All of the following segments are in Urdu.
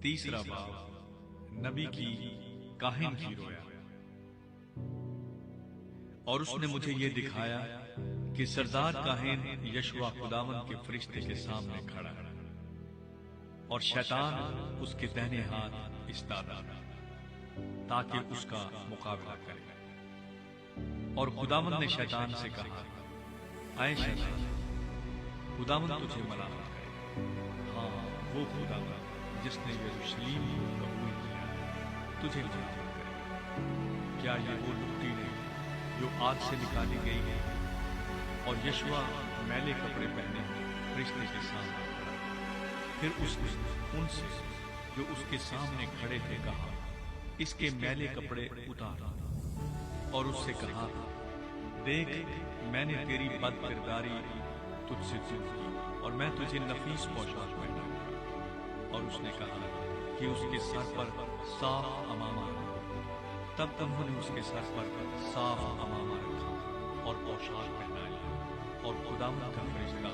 تیسرا باب نبی کی کاہن کی رویا۔ اور اس نے مجھے یہ دکھایا کہ سردار کاہن یشوع خداوند کے فرشتے کے سامنے کھڑا ہے، اور شیطان اس کے دہنے ہاتھ ایستادہ تاکہ اس کا مقابلہ کرے۔ اور خداوند نے شیطان سے کہا، اے شیطان، خداوند تجھے ملامت کرے، ہاں وہ خداوند جس نے یروشلیم کو قبول کیا تجھے ملامت کرے۔ کیا یہ وہ لکڑی نہیں جو آگ سے نکالی گئی ہے؟ اور یشوع میلے کپڑے پہنے فرشتے کے سامنے کھڑا۔ پھر اس نے ان سے جو اس کے سامنے کھڑے تھے کہا، اس کے میلے کپڑے اتار۔ اور اس سے کہا، دیکھ میں نے تیری بد کرداری تجھ سے دور کی، اور میں تجھے نفیس پوشاک پہناؤں گا۔ اور اس نے کہا کہ اس کے سر پر صاف امامہ رکھو۔ تب انہوں نے اس کے سر پر صاف امامہ رکھا اور پوشاک پہنائی، اور خداوند کا فرشتہ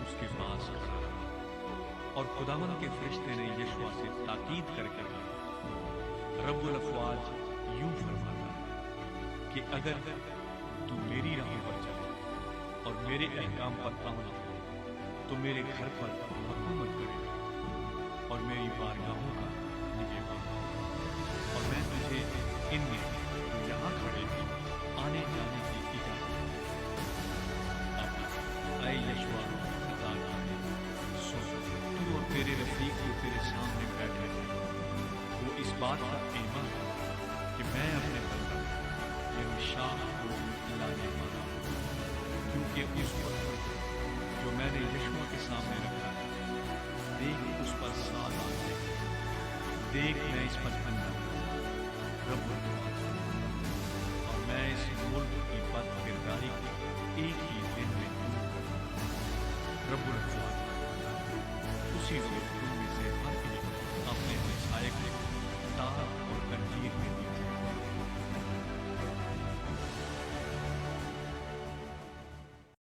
اس کے پاس کھڑا رہا۔ اور خداوند کے فرشتے نے یشوع سے تاکید کر کے کہا، رب الافواج یوں فرماتا ہے کہ اگر تو میری راہ پر چلے اور میرے احکام پر عمل کرے تو میرے گھر پر حکومت کرے گا اور میری بارگاہوں کا نگہبان ہوگا، اور میں تجھے ان میں یہاں کھڑے ہیں آنے جانے کی اجازت دوں۔ اب اے یشوع خدا سن، تو اور تیرے رفیق جو تیرے سامنے بیٹھے ہیں وہ اس بات کا ایمان ہے کہ میں اپنے بندہ یروشلم کو لانے والا ہوں، کیونکہ اس وقت جو میں نے یشوع کے سامنے رکھا ہے، دیکھ اس پر 7 آنکھیں ہیں، دیکھ میں اس پر اندھا رب العالمین، اور میں اس ملک کی بد کرداری کو ایک ہی دن میں دور کروں۔ رب العالمین اسی روز تم میں سے ہر ایک اپنے سائے کو تار